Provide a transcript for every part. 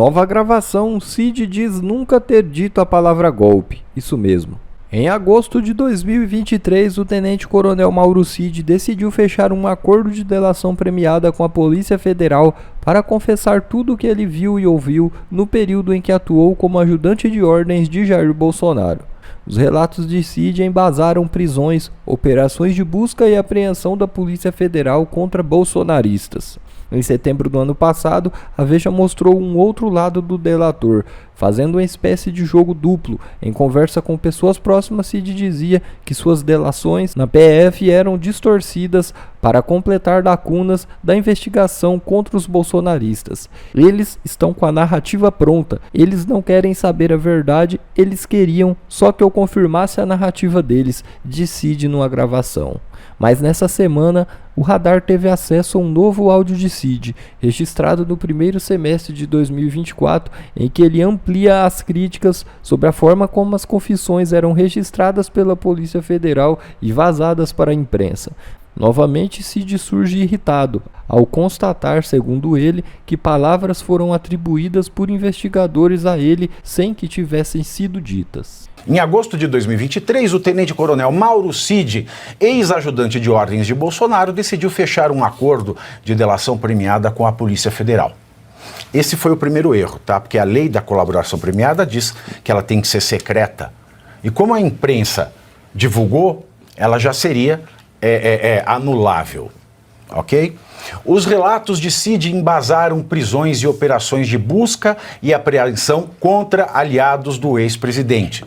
Nova gravação, Cid diz nunca ter dito a palavra golpe. Isso mesmo. Em agosto de 2023, o tenente-coronel Mauro Cid decidiu fechar um acordo de delação premiada com a Polícia Federal para confessar tudo o que ele viu e ouviu no período em que atuou como ajudante de ordens de Jair Bolsonaro. Os relatos de Cid embasaram prisões, operações de busca e apreensão da Polícia Federal contra bolsonaristas. Em setembro do ano passado, a Veja mostrou um outro lado do delator, fazendo uma espécie de jogo duplo. Em conversa com pessoas próximas, Cid dizia que suas delações na PF eram distorcidas para completar lacunas da investigação contra os bolsonaristas. Eles estão com a narrativa pronta, eles não querem saber a verdade, eles queriam só que eu confirmasse a narrativa deles, disse Cid numa gravação. Mas nessa semana, o Radar teve acesso a um novo áudio de Cid, registrado no primeiro semestre de 2024, em que ele amplia as críticas sobre a forma como as confissões eram registradas pela Polícia Federal e vazadas para a imprensa. Novamente, Cid surge irritado, ao constatar, segundo ele, que palavras foram atribuídas por investigadores a ele sem que tivessem sido ditas. Em agosto de 2023, o tenente-coronel Mauro Cid, ex-ajudante de ordens de Bolsonaro, decidiu fechar um acordo de delação premiada com a Polícia Federal. Esse foi o primeiro erro, tá? Porque a lei da colaboração premiada diz que ela tem que ser secreta. E como a imprensa divulgou, ela já seria anulável, ok? Os relatos de Cid embasaram prisões e operações de busca e apreensão contra aliados do ex-presidente.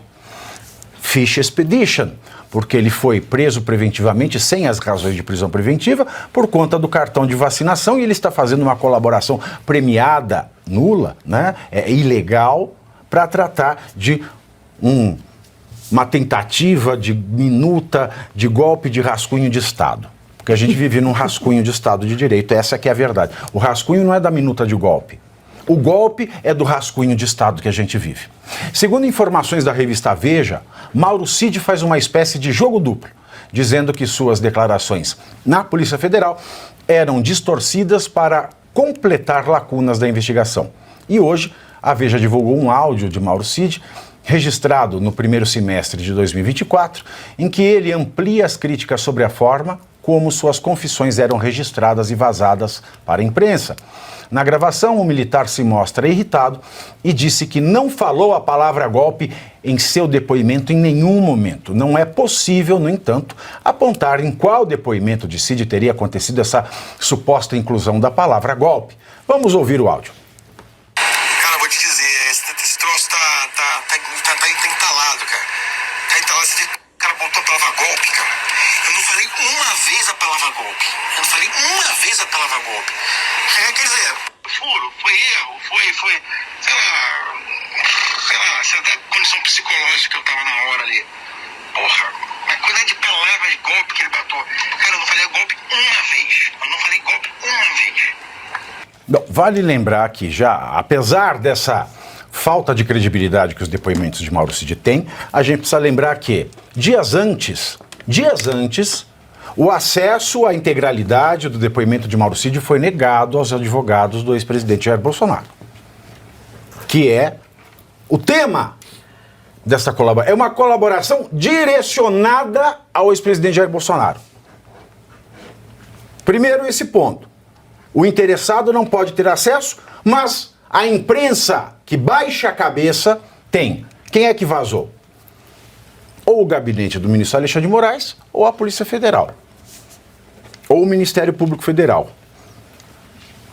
Fish Expedition, porque ele foi preso preventivamente sem as razões de prisão preventiva por conta do cartão de vacinação e ele está fazendo uma colaboração premiada, nula, né? Ilegal, para tratar de uma tentativa de minuta de golpe de rascunho de Estado. Porque a gente vive num rascunho de Estado de Direito, essa que é a verdade. O rascunho não é da minuta de golpe. O golpe é do rascunho de Estado que a gente vive. Segundo informações da revista Veja, Mauro Cid faz uma espécie de jogo duplo, dizendo que suas declarações na Polícia Federal eram distorcidas para completar lacunas da investigação. E hoje, a Veja divulgou um áudio de Mauro Cid, registrado no primeiro semestre de 2024, em que ele amplia as críticas sobre a forma como suas confissões eram registradas e vazadas para a imprensa. Na gravação, o militar se mostra irritado e disse que não falou a palavra golpe em seu depoimento em nenhum momento. Não é possível, no entanto, apontar em qual depoimento de Cid teria acontecido essa suposta inclusão da palavra golpe. Vamos ouvir o áudio. Cara, vou te dizer, esse troço tá entalado, cara. Tá entalado, o cara botou a palavra golpe, cara. Eu não falei uma vez a palavra golpe. Eu não falei uma vez a palavra golpe. Quer dizer, furo, foi erro, foi, sei lá, até condição psicológica eu tava na hora ali. Porra, mas quando é de palavra de golpe que ele botou, cara, eu não falei golpe uma vez. Eu não falei golpe uma vez. Bom, vale lembrar que já, apesar dessa falta de credibilidade que os depoimentos de Mauro Cid têm, a gente precisa lembrar que dias antes, o acesso à integralidade do depoimento de Mauro Cid foi negado aos advogados do ex-presidente Jair Bolsonaro, que é o tema dessa colaboração. É uma colaboração direcionada ao ex-presidente Jair Bolsonaro. Primeiro, esse ponto. O interessado não pode ter acesso, mas a imprensa que baixa a cabeça tem. Quem é que vazou? Ou o gabinete do ministro Alexandre de Moraes, ou a Polícia Federal. Ou o Ministério Público Federal.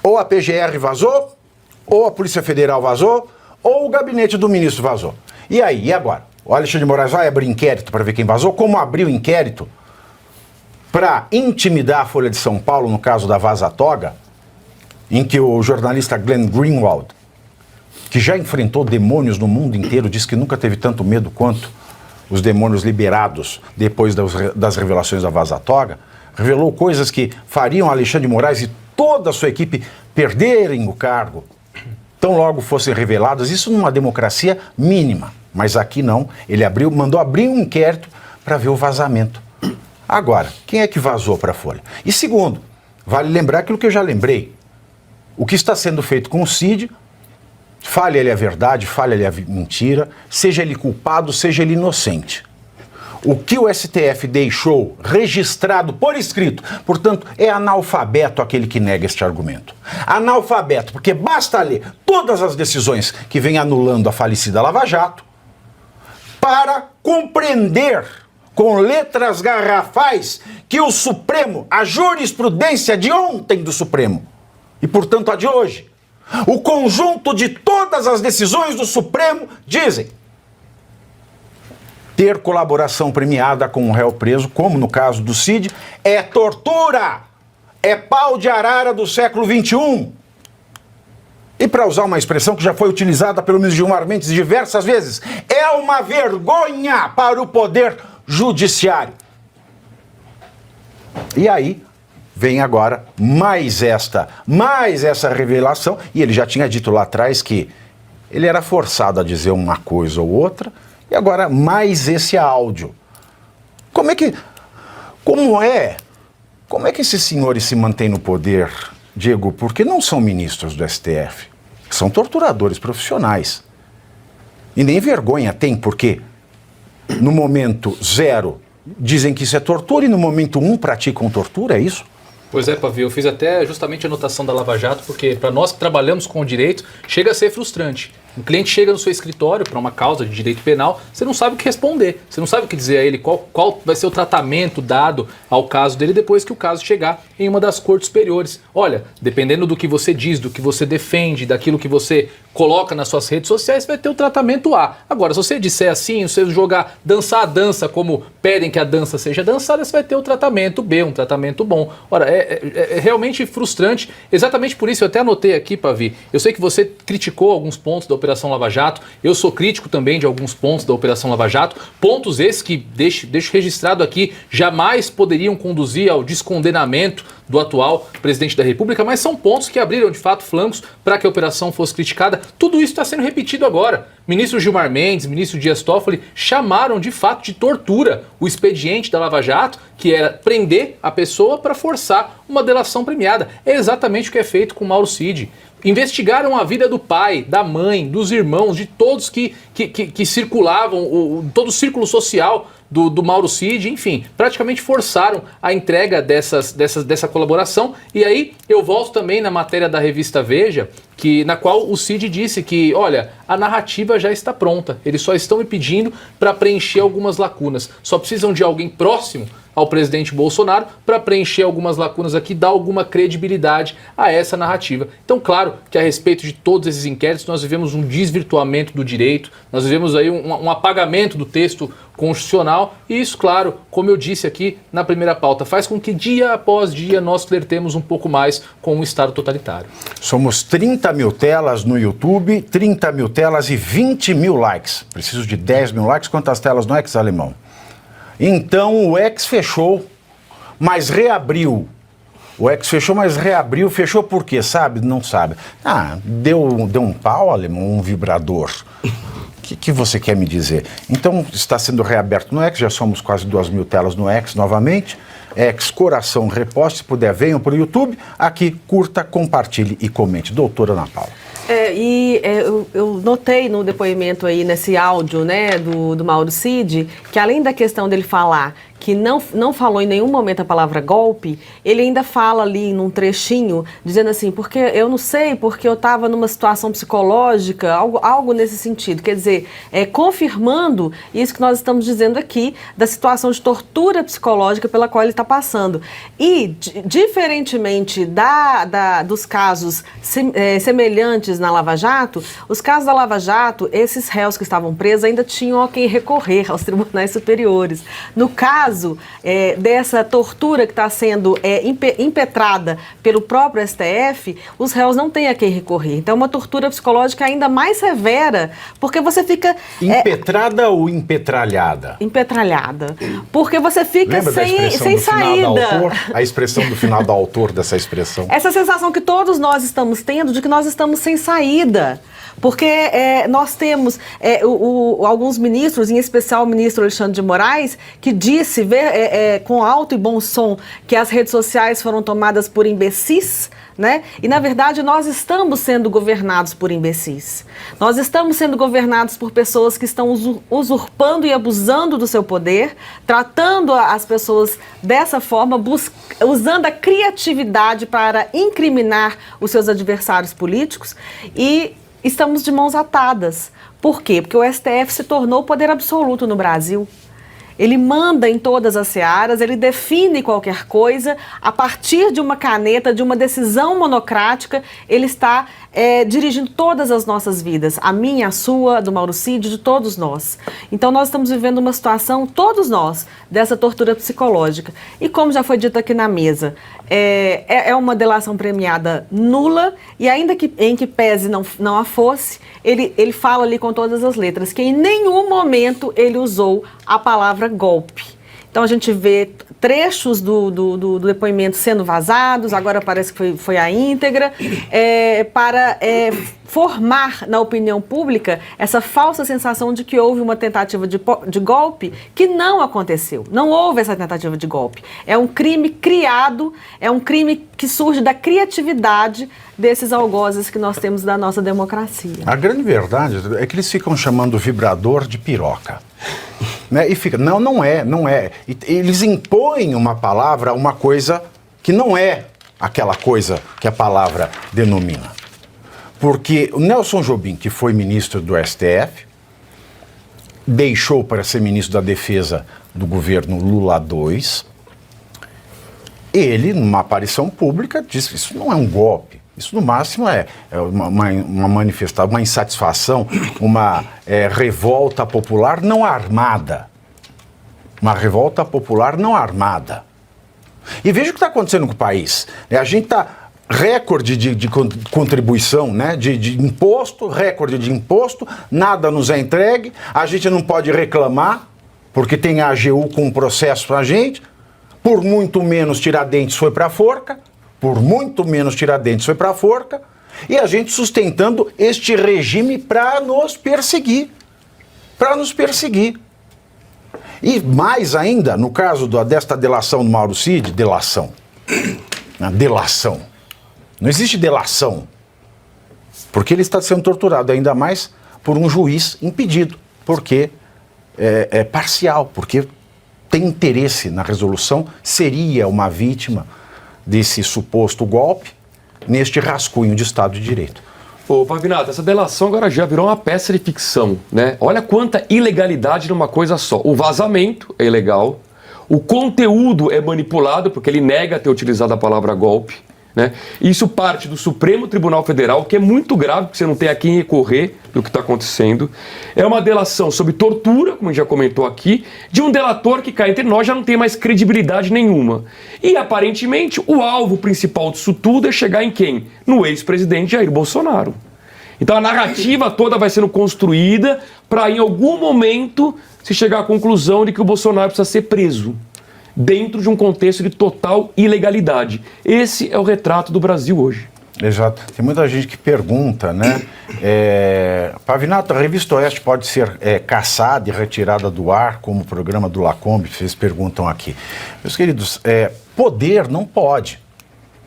Ou a PGR vazou, ou a Polícia Federal vazou, ou o gabinete do ministro vazou. E aí, e agora? O Alexandre de Moraes vai abrir inquérito para ver quem vazou? Como abriu inquérito para intimidar a Folha de São Paulo no caso da Vaza Toga, em que o jornalista Glenn Greenwald, que já enfrentou demônios no mundo inteiro, disse que nunca teve tanto medo quanto os demônios liberados depois das revelações da Vaza Toga, revelou coisas que fariam Alexandre de Moraes e toda a sua equipe perderem o cargo, tão logo fossem reveladas, isso numa democracia mínima. Mas aqui não, ele mandou abrir um inquérito para ver o vazamento. Agora, quem é que vazou para a Folha? E segundo, vale lembrar aquilo que eu já lembrei. O que está sendo feito com o Cid Fale ele a verdade, fale ele a mentira, seja ele culpado, seja ele inocente. O que o STF deixou registrado por escrito, portanto, é analfabeto aquele que nega este argumento. Analfabeto, porque basta ler todas as decisões que vêm anulando a falecida Lava Jato para compreender com letras garrafais que o Supremo, a jurisprudência de ontem do Supremo, e portanto a de hoje, o conjunto de todas as decisões do Supremo dizem: ter colaboração premiada com um réu preso, como no caso do Cid, é tortura, é pau de arara do século XXI. E para usar uma expressão que já foi utilizada pelo ministro Gilmar Mendes diversas vezes, é uma vergonha para o poder judiciário. E aí vem agora mais essa revelação, e ele já tinha dito lá atrás que ele era forçado a dizer uma coisa ou outra, e agora mais esse áudio. Como é que esses senhores se mantêm no poder, Diego? Porque não são ministros do STF, são torturadores profissionais. E nem vergonha tem, porque no momento 0 dizem que isso é tortura e no momento 1 praticam tortura, é isso? Pois é, Pavio, eu fiz até justamente a anotação da Lava Jato, porque para nós que trabalhamos com o direito, chega a ser frustrante. Um cliente chega no seu escritório para uma causa de direito penal, você não sabe o que responder, você não sabe o que dizer a ele, qual vai ser o tratamento dado ao caso dele depois que o caso chegar em uma das cortes superiores. Olha, dependendo do que você diz, do que você defende, daquilo que você coloca nas suas redes sociais, vai ter o tratamento A. Agora, se você disser assim, se você dançar a dança como pedem que a dança seja dançada, você vai ter o tratamento B, um tratamento bom. Ora, é realmente frustrante, exatamente por isso eu até anotei aqui, Pavi, eu sei que você criticou alguns pontos da Operação Lava Jato, eu sou crítico também de alguns pontos da Operação Lava Jato, pontos esses que, deixo registrado aqui, jamais poderiam conduzir ao descondenamento do atual presidente da República, mas são pontos que abriram de fato flancos para que a operação fosse criticada. Tudo isso está sendo repetido agora. Ministro Gilmar Mendes, ministro Dias Toffoli chamaram de fato de tortura o expediente da Lava Jato, que era prender a pessoa para forçar uma delação premiada. É exatamente o que é feito com Mauro Cid. Investigaram a vida do pai, da mãe, dos irmãos, de todos que circulavam, todo o círculo social do Mauro Cid, enfim, praticamente forçaram a entrega dessa colaboração. E aí eu volto também na matéria da revista Veja, na qual o Cid disse que, olha, a narrativa já está pronta, eles só estão me pedindo para preencher algumas lacunas, só precisam de alguém próximo ao presidente Bolsonaro para preencher algumas lacunas aqui, dar alguma credibilidade a essa narrativa. Então, claro que a respeito de todos esses inquéritos, nós vivemos um desvirtuamento do direito, nós vivemos aí um apagamento do texto constitucional, e isso, claro, como eu disse aqui na primeira pauta, faz com que dia após dia nós flertemos um pouco mais com o Estado totalitário. Somos 30 mil telas no YouTube, 30 mil telas e 20 mil likes. Preciso de 10 mil likes. Quantas telas no X, Alemão? Então o X fechou, mas reabriu. O X fechou, mas reabriu. Fechou por quê? Sabe? Não sabe. Deu um pau, Alemão, um vibrador. O que você quer me dizer? Então está sendo reaberto no X, já somos quase 2 mil telas no X novamente. X, coração, reposte, se puder venham para o YouTube. Aqui, curta, compartilhe e comente. Doutora Ana Paula. Eu notei no depoimento aí, nesse áudio, né, do Mauro Cid, que além da questão dele falar que não falou em nenhum momento a palavra golpe, ele ainda fala ali num trechinho, dizendo assim, porque eu não sei, porque eu estava numa situação psicológica, algo nesse sentido. Quer dizer, confirmando isso que nós estamos dizendo aqui, da situação de tortura psicológica pela qual ele está passando. E, diferentemente dos casos semelhantes na Lava Jato, os casos da Lava Jato, esses réus que estavam presos ainda tinham a quem recorrer aos tribunais superiores. No caso dessa tortura que está sendo impetrada pelo próprio STF, os réus não têm a quem recorrer. Então é uma tortura psicológica ainda mais severa, porque você fica... Impetrada ou impetralhada? Impetralhada. Porque você fica sem saída. A expressão do final do autor dessa expressão. Essa sensação que todos nós estamos tendo de que nós estamos sem saída. Porque nós temos alguns ministros, em especial o ministro Alexandre de Moraes, que disse com alto e bom som que as redes sociais foram tomadas por imbecis, né? E, na verdade, nós estamos sendo governados por imbecis. Nós estamos sendo governados por pessoas que estão usurpando e abusando do seu poder, tratando as pessoas dessa forma, usando a criatividade para incriminar os seus adversários políticos, e estamos de mãos atadas. Por quê? Porque o STF se tornou o poder absoluto no Brasil. Ele manda em todas as searas, ele define qualquer coisa, a partir de uma caneta, de uma decisão monocrática, ele está dirigindo todas as nossas vidas, a minha, a sua, a do Mauro Cid, de todos nós. Então nós estamos vivendo uma situação, todos nós, dessa tortura psicológica. E como já foi dito aqui na mesa, é uma delação premiada nula, e ainda que em que pese não a fosse, ele fala ali com todas as letras, que em nenhum momento ele usou a palavra golpe. Então a gente vê trechos do depoimento sendo vazados, agora parece que foi a íntegra, para formar na opinião pública essa falsa sensação de que houve uma tentativa de golpe que não aconteceu. Não houve essa tentativa de golpe. É um crime criado, é um crime que surge da criatividade desses algozes que nós temos da nossa democracia. A grande verdade é que eles ficam chamando o vibrador de piroca. Né? E fica, não é. E eles impõem uma palavra, uma coisa que não é aquela coisa que a palavra denomina. Porque o Nelson Jobim, que foi ministro do STF, deixou para ser ministro da Defesa do governo Lula II. Ele, numa aparição pública, disse que isso não é um golpe. Isso, no máximo, é uma manifestação, uma insatisfação, uma revolta popular não armada. Uma revolta popular não armada. E veja o que está acontecendo com o país. A gente está recorde de contribuição, né? de imposto, recorde de imposto, nada nos é entregue, a gente não pode reclamar, porque tem a AGU com um processo para a gente, por muito menos Tiradentes foi para a forca, e a gente sustentando este regime para nos perseguir. E mais ainda, no caso desta delação do Mauro Cid, delação. Não existe delação, porque ele está sendo torturado ainda mais por um juiz impedido, porque é parcial, porque tem interesse na resolução, seria uma vítima desse suposto golpe neste rascunho de Estado de Direito. Ô, Pavinato, essa delação agora já virou uma peça de ficção, né? Olha quanta ilegalidade numa coisa só. O vazamento é ilegal, o conteúdo é manipulado, porque ele nega ter utilizado a palavra golpe, né? Isso parte do Supremo Tribunal Federal, que é muito grave, porque você não tem a quem recorrer do que está acontecendo. É uma delação sobre tortura, como a gente já comentou aqui, de um delator que, cá entre nós, já não tem mais credibilidade nenhuma. E, aparentemente, o alvo principal disso tudo é chegar em quem? No ex-presidente Jair Bolsonaro. Então a narrativa toda vai sendo construída para, em algum momento, se chegar à conclusão de que o Bolsonaro precisa ser preso, dentro de um contexto de total ilegalidade. Esse é o retrato do Brasil hoje. Exato. Tem muita gente que pergunta, né? Pavinato, a Revista Oeste pode ser caçada e retirada do ar, como o programa do Lacombe, vocês perguntam aqui. Meus queridos, poder não pode,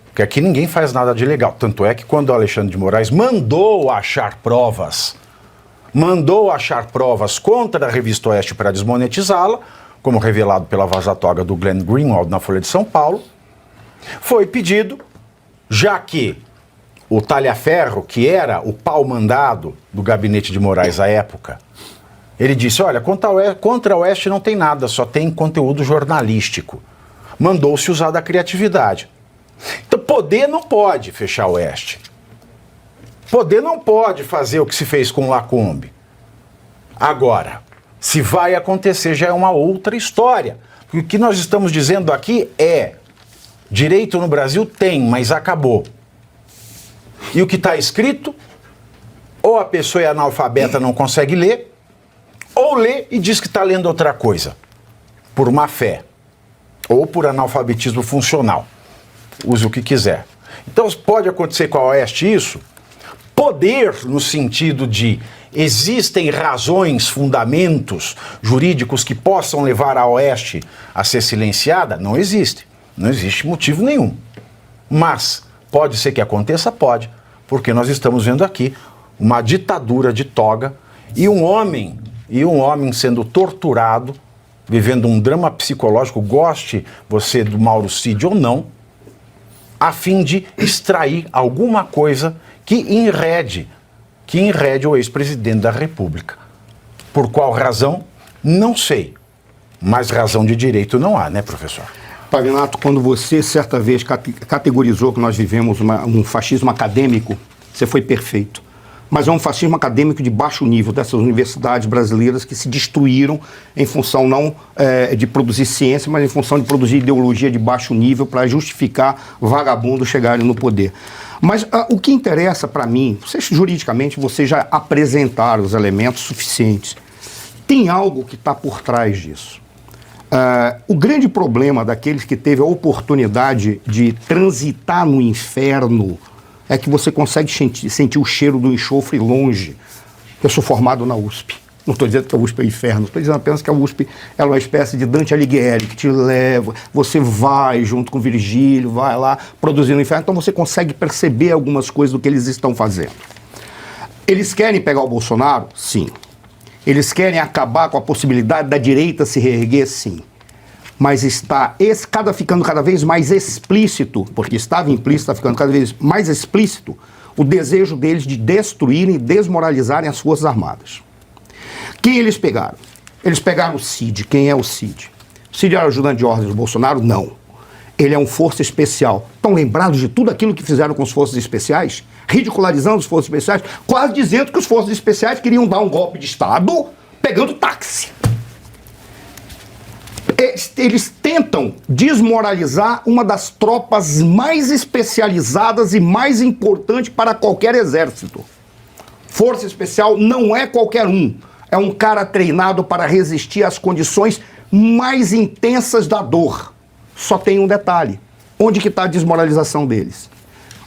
porque aqui ninguém faz nada de ilegal. Tanto é que quando o Alexandre de Moraes mandou achar provas contra a Revista Oeste para desmonetizá-la, como revelado pela vaza-toga do Glenn Greenwald na Folha de São Paulo, foi pedido, já que o Talhaferro, que era o pau-mandado do gabinete de Moraes à época, ele disse, olha, contra a Oeste não tem nada, só tem conteúdo jornalístico. Mandou-se usar da criatividade. Então, poder não pode fechar a Oeste. Poder não pode fazer o que se fez com o Lacombe. Agora, se vai acontecer, já é uma outra história. O que nós estamos dizendo aqui é, direito no Brasil tem, mas acabou. E o que está escrito, ou a pessoa é analfabeta, não consegue ler, ou lê e diz que está lendo outra coisa, por má fé, ou por analfabetismo funcional. Use o que quiser. Então pode acontecer com a Oeste isso, poder no sentido de existem razões, fundamentos jurídicos que possam levar a Oeste a ser silenciada? Não existe. Não existe motivo nenhum. Mas Pode ser que aconteça? Pode, porque nós estamos vendo aqui uma ditadura de toga e um homem sendo torturado, vivendo um drama psicológico, goste você do Mauro Cid ou não, a fim de extrair alguma coisa que enrede o ex-presidente da República. Por qual razão? Não sei. Mas razão de direito não há, né, professor? Pavinato, quando você certa vez categorizou que nós vivemos um fascismo acadêmico, você foi perfeito. Mas é um fascismo acadêmico de baixo nível, dessas universidades brasileiras que se destruíram em função não de produzir ciência, mas em função de produzir ideologia de baixo nível para justificar vagabundos chegarem no poder. Mas o que interessa para mim, juridicamente, vocês já apresentaram os elementos suficientes. Tem algo que está por trás disso. O grande problema daqueles que teve a oportunidade de transitar no inferno é que você consegue sentir o cheiro do enxofre longe. Eu sou formado na USP. Não estou dizendo que a USP é o inferno, estou dizendo apenas que a USP é uma espécie de Dante Alighieri, que te leva, você vai junto com Virgílio, vai lá produzindo o inferno, então você consegue perceber algumas coisas do que eles estão fazendo. Eles querem pegar o Bolsonaro? Sim. Eles querem acabar com a possibilidade da direita se reerguer? Sim. Mas está ficando cada vez mais explícito, porque estava implícito, está ficando cada vez mais explícito, o desejo deles de destruírem e desmoralizarem as Forças Armadas. Quem eles pegaram? Eles pegaram o Cid. Quem é o Cid? O Cid era ajudante de ordens do Bolsonaro? Não. Ele é um força especial. Estão lembrados de tudo aquilo que fizeram com as forças especiais? Ridicularizando as forças especiais? Quase dizendo que os forças especiais queriam dar um golpe de Estado pegando táxi. Eles tentam desmoralizar uma das tropas mais especializadas e mais importantes para qualquer exército. Força especial não é qualquer um. É um cara treinado para resistir às condições mais intensas da dor. Só tem um detalhe. Onde que está a desmoralização deles?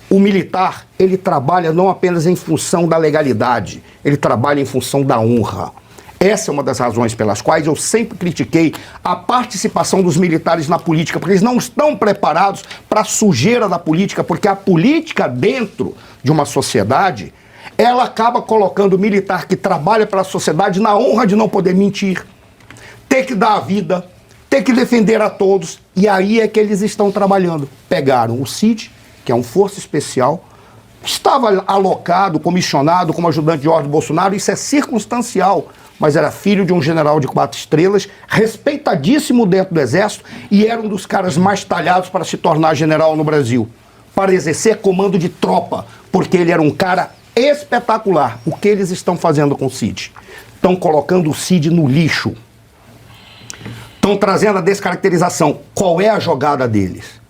O militar, ele trabalha não apenas em função da legalidade, ele trabalha em função da honra. Essa é uma das razões pelas quais eu sempre critiquei a participação dos militares na política, porque eles não estão preparados para a sujeira da política, porque a política dentro de uma sociedade, ela acaba colocando o militar que trabalha para a sociedade na honra de não poder mentir, ter que dar a vida, ter que defender a todos, e aí é que eles estão trabalhando. Pegaram o Cid, que é um força especial, estava alocado, comissionado como ajudante de ordem do Bolsonaro, isso é circunstancial, mas era filho de um general de 4 estrelas, respeitadíssimo dentro do Exército, e era um dos caras mais talhados para se tornar general no Brasil, para exercer comando de tropa, porque ele era um cara espetacular. O que eles estão fazendo com o Cid? Estão colocando o Cid no lixo. Estão trazendo a descaracterização. Qual é a jogada deles?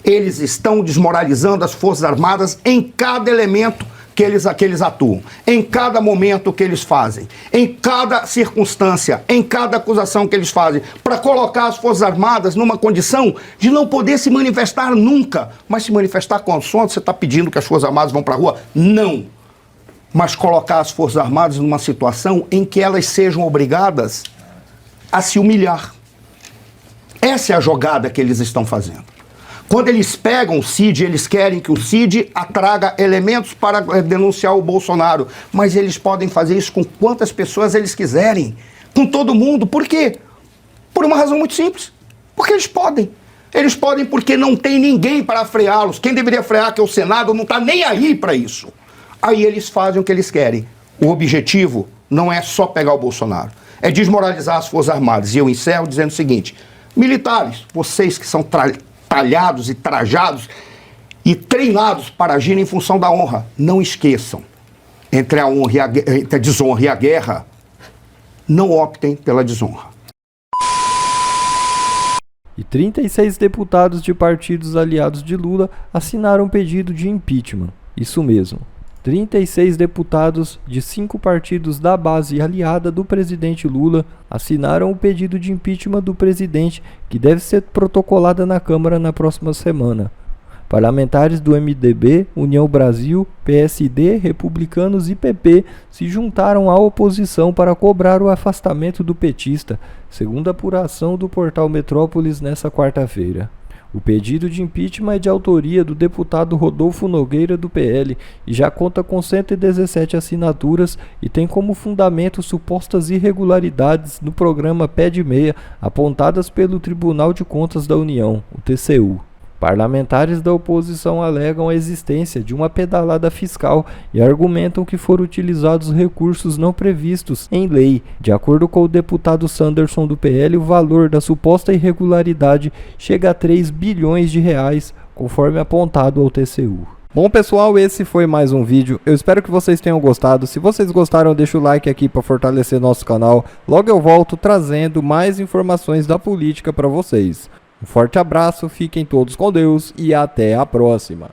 Eles estão desmoralizando as Forças Armadas em cada elemento que eles atuam, em cada momento que eles fazem, em cada circunstância, em cada acusação que eles fazem, para colocar as Forças Armadas numa condição de não poder se manifestar nunca. Mas se manifestar com o som, você está pedindo que as Forças Armadas vão para a rua? Não. Mas colocar as Forças Armadas numa situação em que elas sejam obrigadas a se humilhar. Essa é a jogada que eles estão fazendo. Quando eles pegam o Cid, eles querem que o Cid atraga elementos para denunciar o Bolsonaro. Mas eles podem fazer isso com quantas pessoas eles quiserem. Com todo mundo. Por quê? Por uma razão muito simples. Porque eles podem. Eles podem porque não tem ninguém para freá-los. Quem deveria frear, que é o Senado, não está nem aí para isso. Aí eles fazem o que eles querem. O objetivo não é só pegar o Bolsonaro. É desmoralizar as Forças Armadas. E eu encerro dizendo o seguinte. Militares, vocês que são talhados e trajados e treinados para agir em função da honra, não esqueçam, entre a desonra e a guerra, não optem pela desonra. E 36 deputados de partidos aliados de Lula assinaram um pedido de impeachment. Isso mesmo. 36 deputados de 5 partidos da base aliada do presidente Lula assinaram o pedido de impeachment do presidente, que deve ser protocolada na Câmara na próxima semana. Parlamentares do MDB, União Brasil, PSD, Republicanos e PP se juntaram à oposição para cobrar o afastamento do petista, segundo a apuração do portal Metrópolis nesta quarta-feira. O pedido de impeachment é de autoria do deputado Rodolfo Nogueira, do PL, e já conta com 117 assinaturas e tem como fundamento supostas irregularidades no programa PED 6, apontadas pelo Tribunal de Contas da União, o TCU. Parlamentares da oposição alegam a existência de uma pedalada fiscal e argumentam que foram utilizados recursos não previstos em lei. De acordo com o deputado Sanderson do PL, o valor da suposta irregularidade chega a 3 bilhões de reais, conforme apontado ao TCU. Bom pessoal, esse foi mais um vídeo, eu espero que vocês tenham gostado. Se vocês gostaram, deixa o like aqui para fortalecer nosso canal. Logo eu volto trazendo mais informações da política para vocês. Um forte abraço, fiquem todos com Deus e até a próxima.